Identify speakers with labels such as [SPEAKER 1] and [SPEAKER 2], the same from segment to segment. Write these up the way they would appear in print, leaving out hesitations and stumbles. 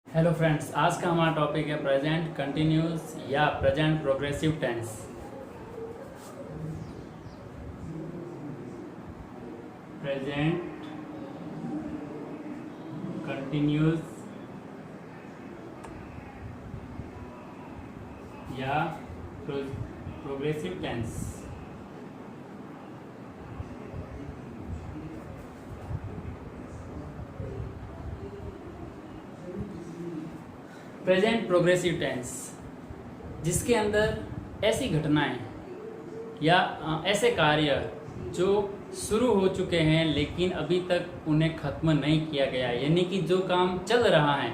[SPEAKER 1] Hello friends, आज का हमारा टॉपिक है प्रेजेंट कंटिन्यूस या present progressive tense. Present continuous या progressive tense. Present progressive tense जिसके अंदर ऐसी घटनाएं या ऐसे कार्य जो शुरू हो चुके हैं लेकिन अभी तक उन्हें खत्म नहीं किया गया, यानी कि जो काम चल रहा है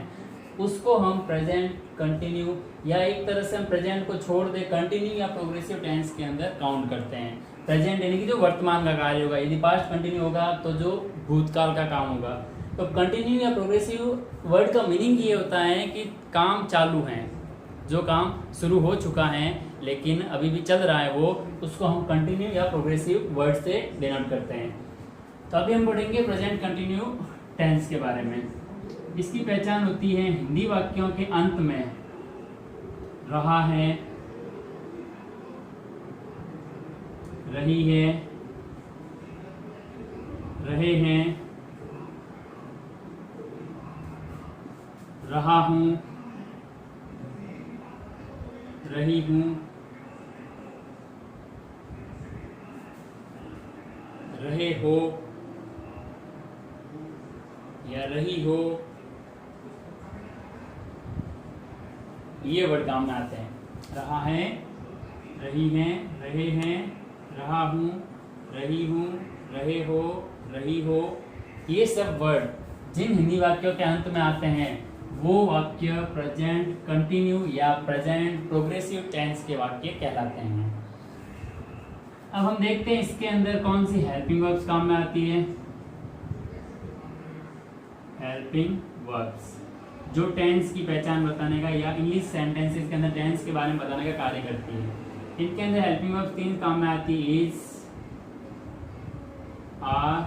[SPEAKER 1] उसको हम प्रेजेंट कंटिन्यू या एक तरह से हम प्रेजेंट को छोड़ दे कंटिन्यू या प्रोग्रेसिव टेंस के अंदर काउंट करते हैं। प्रेजेंट यानी कि जो वर्तमान का कार्य होगा, यदि पास्ट कंटिन्यू होगा तो जो भूतकाल का काम होगा। तो कंटिन्यू या प्रोग्रेसिव वर्ड का मीनिंग ये होता है कि काम चालू है, जो काम शुरू हो चुका है लेकिन अभी भी चल रहा है वो, उसको हम कंटिन्यू या प्रोग्रेसिव वर्ड से डिनोट करते हैं। तो अभी हम पढ़ेंगे प्रेजेंट कंटिन्यू टेंस के बारे में। इसकी पहचान होती है हिंदी वाक्यों के अंत में रहा है, रही है, रहे हैं, रहा हूं, रही हूं, रहे हो या रही हो, ये वर्ड काम में आते हैं। रहा है, रही हैं, रहे हैं, रहा हूं, रही हूं, रहे हो, रही हो, ये सब वर्ड जिन हिंदी वाक्यों के अंत में आते हैं वो वाक्य प्रेजेंट कंटिन्यू या प्रेजेंट प्रोग्रेसिव टेंस के वाक्य कहलाते हैं। अब हम देखते हैं इसके अंदर कौन सी हेल्पिंग वर्ब्स काम में आती है। हेल्पिंग वर्ब्स जो टेंस की पहचान बताने का या इंग्लिश सेंटेंसेस के अंदर टेंस के बारे में बताने का कार्य करती है। इनके अंदर हेल्पिंग वर्ब्स तीन काम में आती है, इज, आर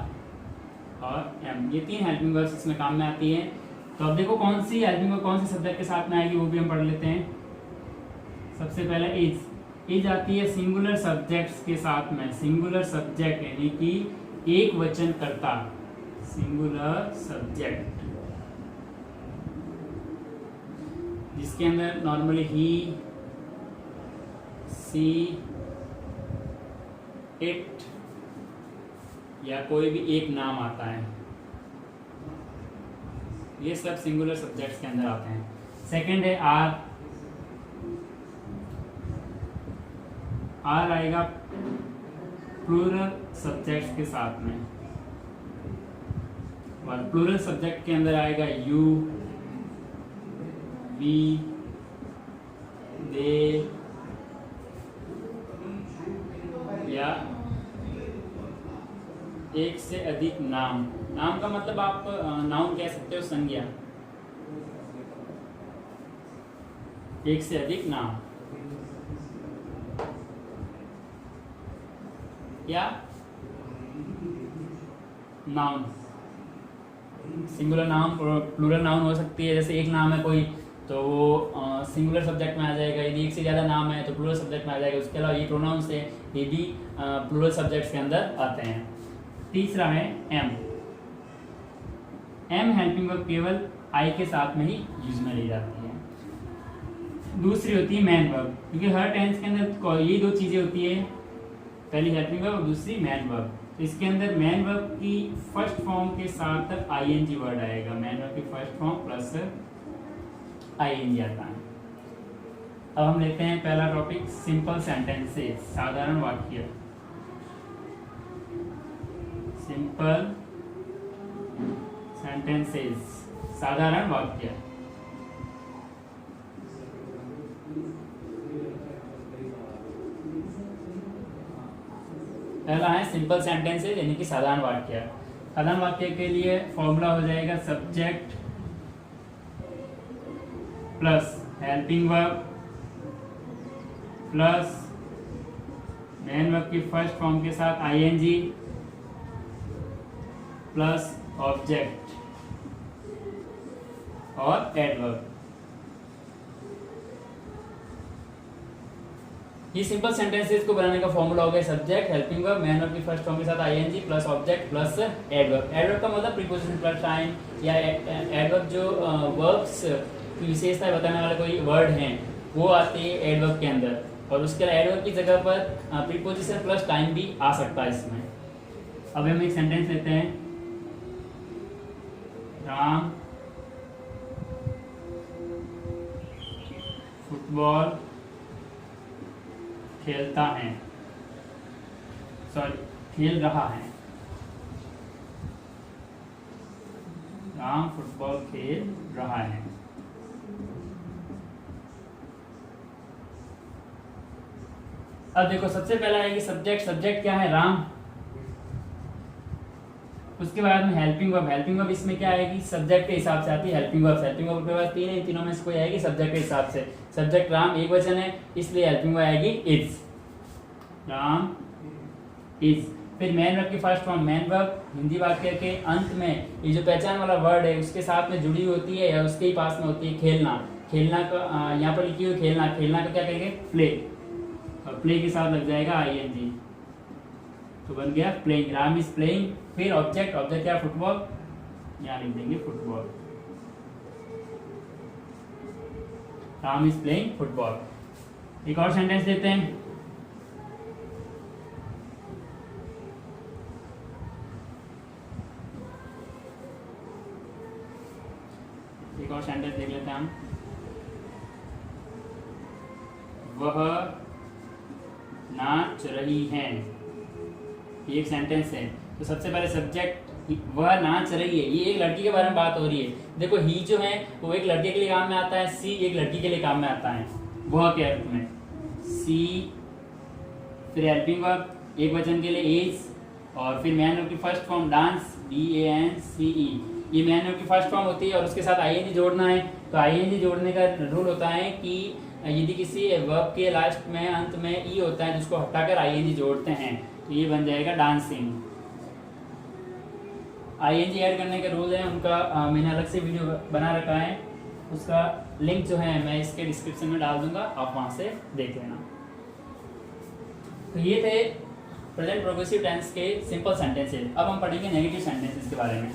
[SPEAKER 1] और एम। ये तीन हेल्पिंग वर्ब्स इसमें काम में आती है। तो अब देखो कौन सी हेल्पिंग वर्ब कौन से सब्जेक्ट के साथ में आएगी वो भी हम पढ़ लेते हैं। सबसे पहले इज। इज आती है सिंगुलर सब्जेक्ट्स के साथ में। सिंगुलर सब्जेक्ट यानी कि एक वचन कर्ता, सिंगुलर सब्जेक्ट, जिसके अंदर नॉर्मली ही, सी, इट या कोई भी एक नाम आता है। ये सब सिंगुलर सब्जेक्ट्स के अंदर आते हैं। सेकंड है आर। आर आएगा प्लूरल सब्जेक्ट्स के साथ में, और प्लूरल सब्जेक्ट के अंदर आएगा यू, वी, दे या एक से अधिक नाम। नाम का मतलब आप नाउन कह सकते हो, संज्ञा। एक से अधिक नाम या नाउन। सिंगुलर नाउन और प्लूरल नाउन हो सकती है। जैसे एक नाम है कोई तो वो सिंगुलर सब्जेक्ट में आ जाएगा, यदि एक से ज़्यादा नाम है तो प्लूरल सब्जेक्ट में आ जाएगा। उसके अलावा ये प्रोनाउंस है, ये भी प्लूरल सब्जेक्ट्स के अंदर आते हैं। तीसरा है एम। एम हेल्पिंग वर्ब केवल आई के साथ में ही यूज में ली जाती है। दूसरी होती है मैन वर्ब, क्योंकि हर टेंस के अंदर ये दो चीज़ें होती है, पहली हेल्पिंग वर्ब और दूसरी मैन वर्ब। तो इसके अंदर मैन वर्ब की फर्स्ट फॉर्म के साथ आईएनजी वर्ड आएगा। मैन वर्ब की फर्स्ट फॉर्म प्लस आईएनजी आता है। अब हम लेते हैं पहला टॉपिक, सिंपल सेंटेंसेस, साधारण वाक्य। सिंपल सेंटेंसेस, साधारण वाक्य। पहला है सिंपल सेंटेंसेस यानी कि साधारण वाक्य। साधारण वाक्य के लिए फॉर्मूला हो जाएगा subject plus helping verb plus main verb की फर्स्ट फॉर्म के साथ आईएनजी प्लस ऑब्जेक्ट और एडवर्ब। ये सिंपल सेंटेंसेस को बनाने का फॉर्मूला हो गया subject, helping verb, main verb की फर्स्ट फॉर्म के साथ ING plus object plus adverb. Adverb का मतलब प्रीपोजिशन प्लस टाइम, या एडवर्ब जो वर्ब्स की विशेषता बताने वाला कोई वर्ड है वो आते हैं एडवर्ब के अंदर, और उसके अलावा एडवर्ब की जगह पर प्रीपोजिशन प्लस टाइम भी आ सकता है इसमें। अब हम एक सेंटेंस लेते हैं, राम फुटबॉल खेलता है, सॉरी खेल रहा है, राम फुटबॉल खेल रहा है। अब देखो सबसे पहला है कि सब्जेक्ट, सब्जेक्ट क्या है राम, उसके बाद में हेल्पिंग वर्ब, हेल्पिंग वर्ब इसमें क्या आएगी सब्जेक्ट के हिसाब से आती है हेल्पिंग वर्ब। हेल्पिंग वर्ब के पास तीन है, तीनों में से कोई आएगी सब्जेक्ट के हिसाब से। सब्जेक्ट राम एक वचन है इसलिए हेल्पिंग वर्ब आएगी इज, राम इज। फिर मैन वर्ब की first form, main verb Hindi वाक्य के अंत में ये जो पहचान वाला वर्ड है उसके साथ में जुड़ी होती है या उसके ही पास में होती है खेलना। खेलना का यहाँ पर लिखी हुई खेलना, खेलना का क्या कहेंगे प्ले, और प्ले के साथ लग जाएगा आईएनजी तो बन गया प्लेइंग, राम इज प्लेइंग। फिर ऑब्जेक्ट, ऑब्जेक्ट क्या फुटबॉल, यहाँ लिख देंगे football, Ram is playing football. एक और सेंटेंस देते हैं, एक और सेंटेंस देख लेते हैं हम, वह नाच रही हैं, ये एक सेंटेंस है। तो सबसे पहले सब्जेक्ट वह नाच रही है, ये एक लड़की के बारे में बात हो रही है। देखो ही जो है वो एक लड़के के लिए काम में आता है, सी एक लड़की के लिए काम में आता है वह के अर्थ में, सी। फिर हेल्पिंग वर्ब एक वचन के लिए इज, और फिर मैन वर्ब की फर्स्ट फॉर्म डांस, DANCE, ये मैन वर्ब की फर्स्ट फॉर्म होती है और उसके साथ आईएनजी जोड़ना है। तो आईएनजी जोड़ने का रूल होता है कि यदि किसी वर्ब के लास्ट में अंत में ई होता है जिसको हटाकर आईएनजी जोड़ते हैं तो ये बन जाएगा डांसिंग। आईएनजी ऐड करने के रूल है उनका, मैंने अलग से वीडियो बना रखा है, उसका लिंक जो है मैं इसके डिस्क्रिप्शन में डाल दूंगा, आप वहां से देख लेना। तो ये थे प्रेजेंट प्रोग्रेसिव टेंस के सिंपल सेंटेंसेस। अब हम पढ़ेंगे नेगेटिव सेंटेंसेस के बारे में।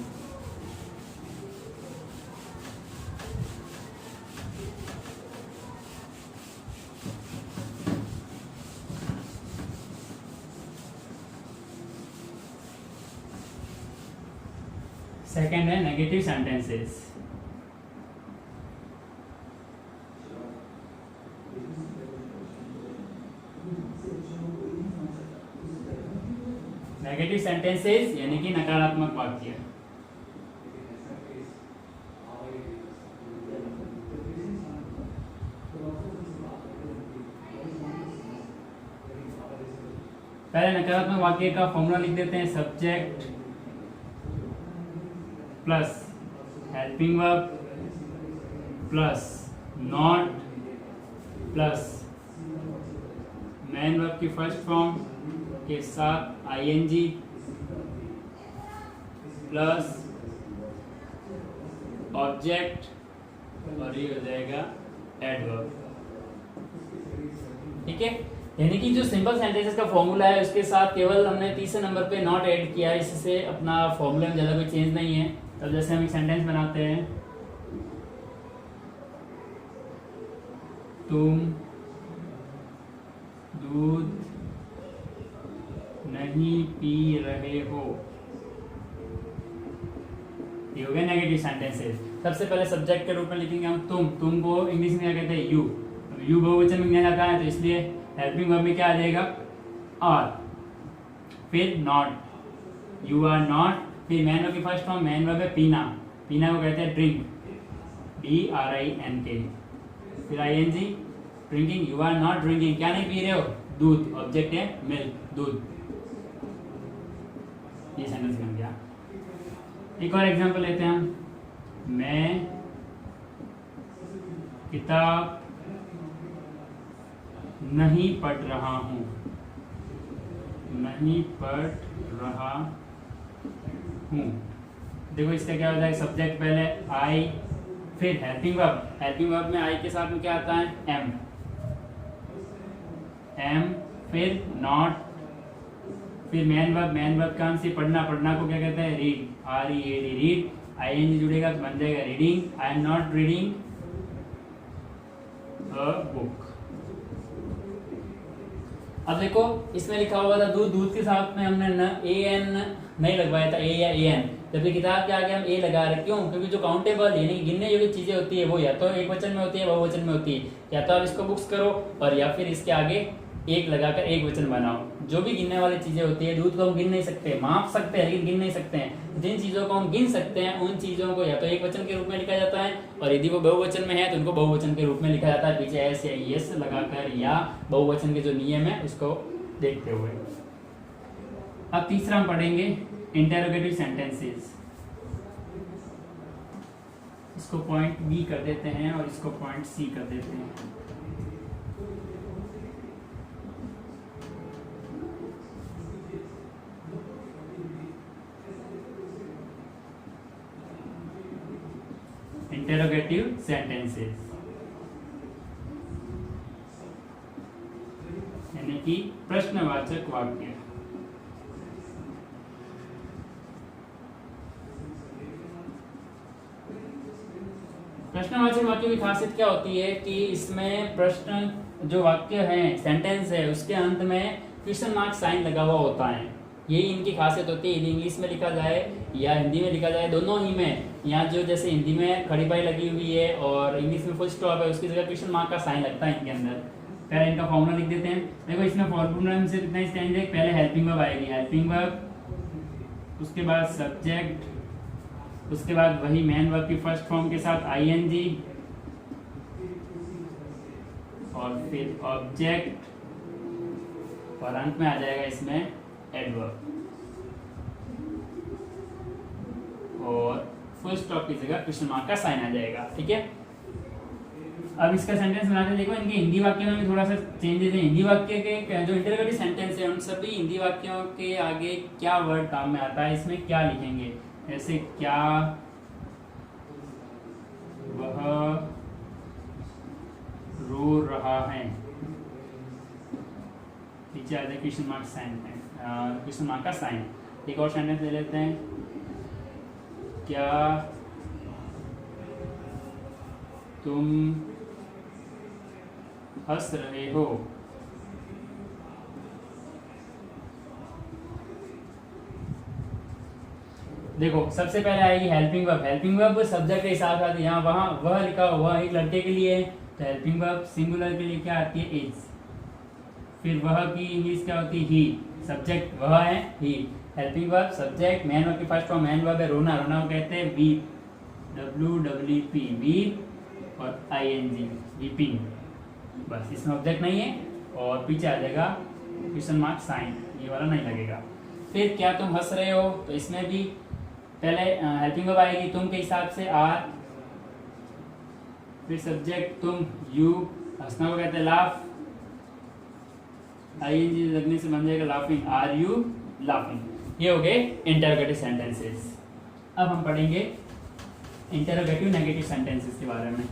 [SPEAKER 1] सेकेंड है नेगेटिव सेंटेंसेस। नेगेटिव सेंटेंसेस यानी कि नकारात्मक वाक्य। पहले नकारात्मक वाक्य का फॉर्मूला लिख देते हैं, subject plus helping verb plus not plus man verb की फर्स्ट फॉर्म के साथ आईएनजी प्लस ऑब्जेक्ट और ये हो जाएगा एडवर्ब। ठीक है, यानी कि जो सिंपल सेंटेंसेस का फॉर्मूला है उसके साथ केवल हमने तीसरे नंबर पे नॉट ऐड किया है, इससे अपना फॉर्मूला में ज़्यादा कोई चेंज नहीं है। तब जैसे हम एक सेंटेंस बनाते हैं, तुम दूध नहीं पी रहे हो, ये हो गया नेगेटिव सेंटेंसेस। सबसे पहले सब्जेक्ट के रूप में लिखेंगे हम तुम को इंग्लिश में क्या कहते हैं यू बहुवचन में लिखा जाता है तो इसलिए हेल्पिंग वर्ब में क्या आ जाएगा आर। फिर नॉट, यू आर नॉट। फिर मैन वर्ब की फर्स्ट फॉर्म, मैन वर्ब है पीना, पीना को कहते हैं ड्रिंक, DRINK। फिर ING drinking, you are not drinking, क्या नहीं पी रहे हो दूध, ऑब्जेक्ट है मिल्क दूध। ये सेंटेंस बन गया। एक और एग्जांपल लेते हैं हम, मैं किताब नहीं पढ़ रहा हूँ, नहीं पढ़ रहा हूँ। देखो इसका क्या होता है, सब्जेक्ट पहले आई फिर हेल्पिंग वर्ब में आई के साथ में क्या आता है, एम, फिर नॉट, फिर मैन वर्ब काम से पढ़ना को क्या कहते हैं, रीड, READ, रीड, ING जुड़ेगा तो बन जाएगा reading, I am not reading a book. अब देखो इसमें लिखा हुआ था दूध के साथ में हमने न AN नहीं लगवाया था, A या AN, जबकि किताब के आगे हम A लगा रहे, क्यों, क्योंकि जो काउंटेबल यानी गिनने योग्य चीजें होती है वो या तो एक वचन में होती है, बहुवचन में होती है, या तो आप इसको बुक्स करो और या फिर इसके आगे एक लगाकर एक वचन बनाओ। जो भी गिनने वाली चीजें होती है, दूध को हम गिन नहीं सकते, माप सकते हैं लेकिन गिन नहीं सकते हैं। जिन चीजों को हम गिन सकते हैं उन चीजों को या तो एक वचन के रूप में लिखा जाता है, और यदि वो बहुवचन में है तो उनको बहुवचन के रूप में लिखा जाता है, पीछे एस या एस लगाकर, या बहुवचन के जो नियम है उसको देखते हुए। अब तीसरा हम पढ़ेंगे इंटेरोगेटिव सेंटेंसेस। इसको पॉइंट बी कर देते हैं और इसको पॉइंट सी कर देते हैं। इंटेरोगेटिव सेंटेंसेस यानी कि प्रश्नवाचक वाक्य। प्रश्नवाचक वाक्य की खासियत क्या होती है कि इसमें प्रश्न जो वाक्य है, सेंटेंस है, उसके अंत में क्वेश्चन मार्क साइन लगा हुआ होता है। यही इनकी खासियत होती है। यदि इंग्लिश में लिखा जाए या हिंदी में लिखा जाए, दोनों ही में, यहाँ जो जैसे हिंदी में खड़ी पाई लगी हुई है और इंग्लिश में फुल स्टॉप है, उसकी जगह क्वेश्चन मार्क का साइन लगता है इनके अंदर। पहले इनका फॉर्मूला लिख देते हैं। देखो इसमें फॉर्मूला में से कितना स्टैंड है, पहले हेल्पिंग वर्ब आएगी, हेल्पिंग वर्ब, उसके बाद सब्जेक्ट, उसके बाद वही मेन वर्ब की फर्स्ट फॉर्म के साथ ING, और फिर ऑब्जेक्ट, और अंत में आ जाएगा इसमें एडवर्ब, और फुल स्टॉप की जगह क्वेश्चन मार्क का साइन आ जाएगा। ठीक है, अब इसका सेंटेंस बनाते हैं। देखो इनके हिंदी वाक्य में भी थोड़ा सा चेंजेस है। हिंदी वाक्य के जो इंटरोगेटिव सेंटेंस है उन सभी हिंदी वाक्यों के आगे क्या वर्ड काम में आता है, इसमें क्या लिखेंगे, ऐसे क्या वह रो रहा है, नीचे आ जाए question mark sign, question mark का साइन। एक और सेंटेंस ले लेते हैं, क्या तुम हंस रहे हो। देखो सबसे पहले आएगी helping verb. Helping verb subject के हिसाब से यहाँ वहाँ वह लिखा हुआ एक लड़के के लिए है, तो हेल्पिंग वर्ब सिंगुलर के लिए क्या आती है, इज। फिर वह की इंग्लिश क्या होती है, ही। सब्जेक्ट वह है, he. Helping verb subject, main verb की फर्स्ट फॉर्म मैन वर्ब है, रोना, रोना को कहते हैं वीप, WWP, वीप, और ING, वीपिंग। बस इसमें ऑब्जेक्ट नहीं है, और पीछे आ जाएगा क्वेश्चन मार्क साइन, ये वाला नहीं लगेगा। फिर क्या तुम हंस रहे हो, तो इसमें भी पहले हेल्पिंग वर्ब आएगी तुम के हिसाब से आर, फिर सब्जेक्ट तुम, यू, हंसना को कहते हैं लाफ, ING लगने से बन जाएगा लाफिंग, आर यू लाफिंग। ये हो गए इंटरोगेटिव सेंटेंसेस। अब हम पढ़ेंगे इंटरोगेटिव नेगेटिव सेंटेंसेस के बारे में।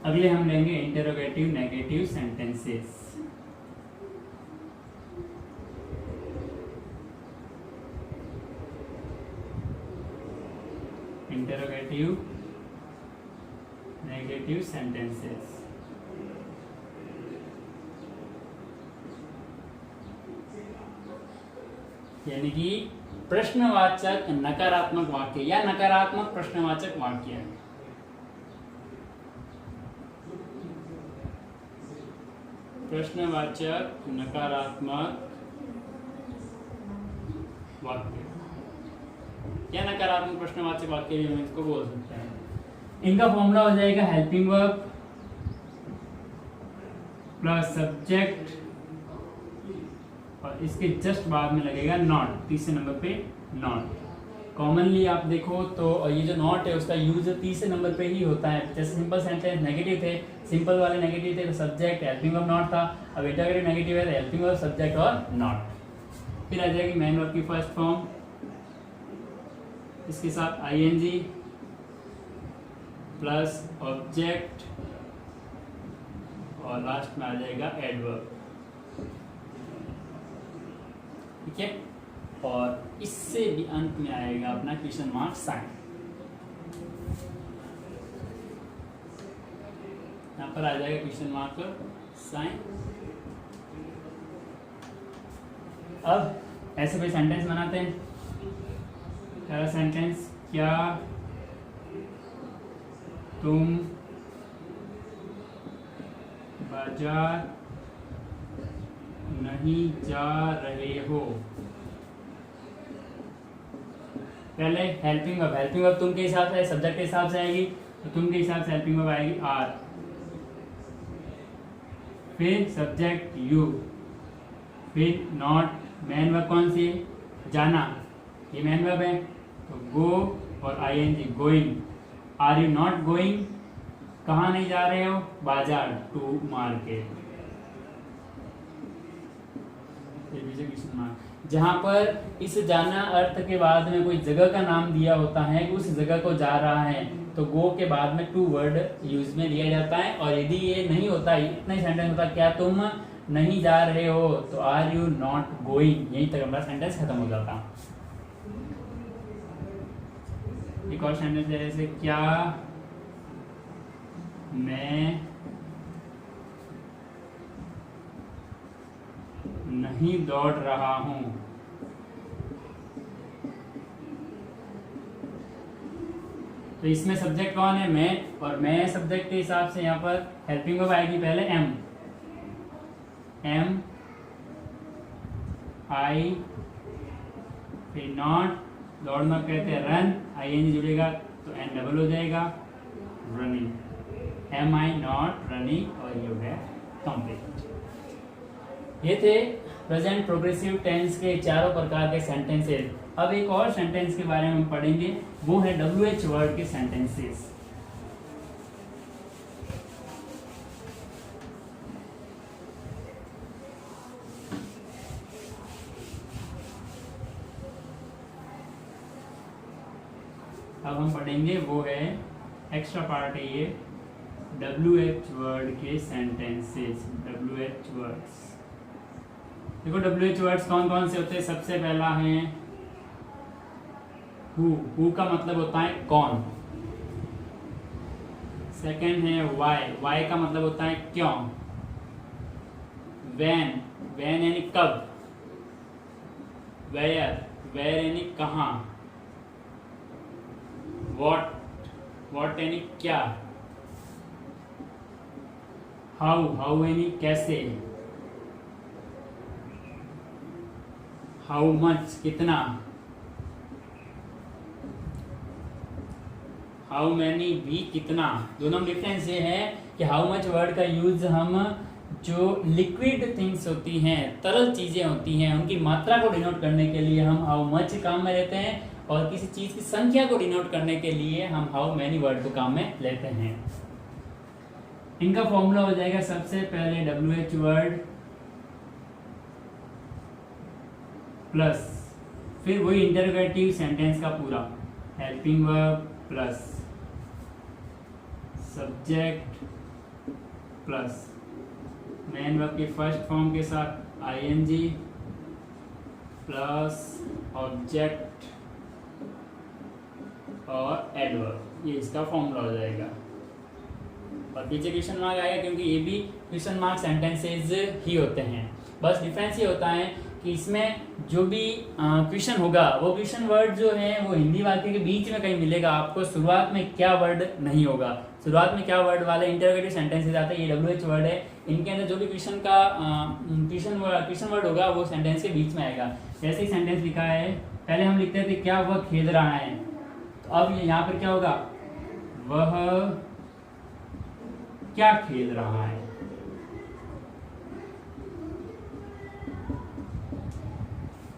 [SPEAKER 1] अगले हम लेंगे interrogative negative sentences. Interrogative negative sentences यानी कि प्रश्नवाचक नकारात्मक वाक्य या नकारात्मक प्रश्नवाचक वाक्य। प्रश्नवाचक नकारात्मक वाक्य या नकारात्मक प्रश्नवाचक वाक्य भी हम इसको बोल सकते हैं। इनका फॉर्मूला हो जाएगा हेल्पिंग वर्ब प्लस सब्जेक्ट, और इसके जस्ट बाद में लगेगा नॉट, तीसरे नंबर पे नॉट। कॉमनली आप देखो तो ये जो नॉट है उसका यूज तीसरे नंबर पे ही होता है। जैसे सिंपल सेंटेंस नेगेटिव थे, सिंपल वाले नेगेटिव थे तो सब्जेक्ट हेल्पिंग वर्ब नॉट था। अब इंटरोगेटिव नेगेटिव है तो हेल्पिंग वर्ब सब्जेक्ट और नॉट। फिर आ जाएगी मेन वर्ब की फर्स्ट फॉर्म, इसके साथ आईएनजी प्लस ऑब्जेक्ट और लास्ट में आ जाएगा एडवर्ब। ठीक है, और इससे भी अंत में आएगा अपना क्वेश्चन मार्क साइन। यहां पर आ जाएगा क्वेश्चन मार्क साइन। अब ऐसे कोई सेंटेंस बनाते हैं। पहला सेंटेंस, क्या तुम बाजार नहीं जा रहे हो। पहले हेल्पिंग वर्ब तुम के हिसाब से, सब्जेक्ट के हिसाब से आएगी तो तुम के हिसाब से हेल्पिंग वर्ब आएगी आर। फिर सब्जेक्ट यू, फिर नॉट, मेन वर्ब कौन सी है, जाना, ये मेन वर्ब है तो गो और ING going. Are you not going, कहाँ नहीं जा रहे हो, बाजार, टू मार्केट। जहां पर इस जाना अर्थ के बाद में कोई जगह का नाम दिया होता है, उस जगह को जा रहा है, तो गो के बाद में टू वर्ड यूज में लिया जाता है। और यदि ये नहीं होता, इतना ही सेंटेंस होता, क्या तुम नहीं जा रहे हो, तो आर यू नॉट गोइंग, यहीं तक हमारा सेंटेंस खत्म हो जाता। एक और सेंटेंस है जैसे, क्या मैं नहीं दौड़ रहा हूं। तो इसमें सब्जेक्ट कौन है, मैं, और मैं सब्जेक्ट के हिसाब से यहाँ पर हेल्पिंग वर्ब आएगी पहले एम, एम आई, फिर नॉट, दौड़ना कहते हैं रन, आईएनजी जुड़ेगा तो एन डबल हो जाएगा, running, am I not running, और ये हो गया कंप्लीट। ये थे प्रेजेंट प्रोग्रेसिव टेंस के चारों प्रकार के सेंटेंसेस। अब एक और सेंटेंस के बारे में हम पढ़ेंगे, वो है WH वर्ड के सेंटेंसेस। अब हम पढ़ेंगे वो है एक्स्ट्रा पार्ट है ये WH वर्ड के सेंटेंसेस। WH वर्ड्स देखो, WH वर्ड्स कौन कौन से होते हैं। सबसे पहला है हु का मतलब होता है कौन। सेकंड है वाई का मतलब होता है क्यों। वेन यानी कब। वेयर यानी कहाँ। वॉट यानी क्या। हाउ यानी कैसे। हाउ मच कितना। हाउ मैनी भी कितना। दोनों में डिफरेंस ये है कि हाउ मच वर्ड का यूज हम जो लिक्विड थिंग्स होती हैं, तरल चीजें होती हैं, उनकी मात्रा को डिनोट करने के लिए हम हाउ मच काम में लेते हैं, और किसी चीज की संख्या को डिनोट करने के लिए हम हाउ मैनी वर्ड को काम में लेते हैं। इनका फॉर्मूला हो जाएगा सबसे पहले WH वर्ड प्लस फिर वही इंटरोगेटिव सेंटेंस का पूरा, helping verb plus subject plus main verb के फर्स्ट फॉर्म के साथ आईएनजी प्लस ऑब्जेक्ट और एडवर्ब। ये इसका फॉर्मूला हो जाएगा। और पीछे क्वेश्चन मार्क आएगा क्योंकि ये भी क्वेश्चन मार्क सेंटेंसेज ही होते हैं। बस डिफरेंस ये होता है कि इसमें जो भी क्वेश्चन होगा वो क्वेश्चन वर्ड जो है वो हिंदी वाक्य के बीच में कहीं मिलेगा आपको। शुरुआत में क्या वर्ड नहीं होगा। शुरुआत में क्या वर्ड वाले इंटरोगेटिव सेंटेंसेस आते हैं, ये WH वर्ड है। इनके अंदर जो भी क्वेश्चन का क्वेश्चन वर्ड होगा वो सेंटेंस के बीच में आएगा। जैसे ही सेंटेंस लिखा है, पहले हम लिखते थे क्या वह खेल रहा है, तो अब यहाँ पर क्या होगा, वह क्या खेल रहा है।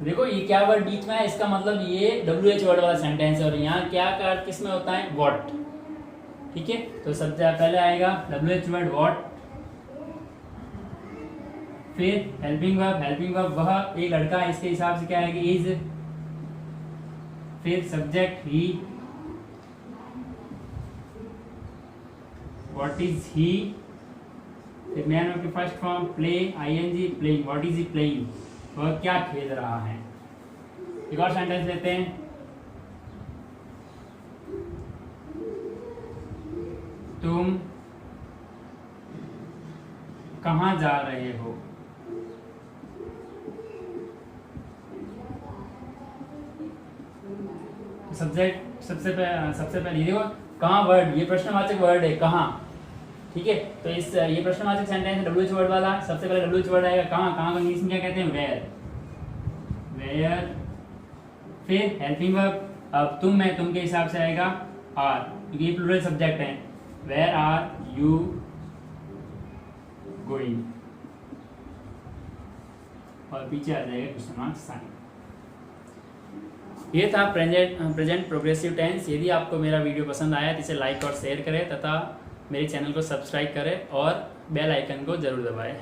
[SPEAKER 1] देखो ये क्या वर्ड बीच में है, इसका मतलब ये WH वर्ड वाला सेंटेंस है, और यहाँ क्या का अर्थ किस में होता है, व्हाट। ठीक है, तो सबसे पहले आएगा WH वर्ड व्हाट, फिर हेल्पिंग वर्ब वह एक लड़का, इसके हिसाब से क्या आएगी, इज, फिर subject he, what is he, फिर main of the first form play, ING playing, what is he playing, वह क्या खेल रहा है। एक और सेंटेंस लेते हैं, तुम कहाँ जा रहे हो। सब्जेक्ट सबसे पहले देखो कहाँ वर्ड, ये प्रश्नवाचक वर्ड है कहाँ। ठीक है, तो इस ये प्रश्नवाचक सेंटेंस है WH वर्ड वाला, सबसे पहले WH वर्ड आएगा कहाँ, कहाँ को इंग्लिश में क्या कहते हैं, वेयर। फिर हेल्पिंग वर्ब, अब तुम है, तुम के हिसाब से आएगा आर, क्योंकि ये प्लूरल सब्जेक्ट है, वेयर आर यू गोइंग, और पीछे आ जाएगा क्वेश्चन मार्क साइन। ये था प्रेजेंट प्रोग्रेसिव टेंस। यदि आपको मेरा वीडियो पसंद आया तो इसे लाइक और शेयर करें तथा मेरे चैनल को सब्सक्राइब करें और बेल आइकन को जरूर दबाएं।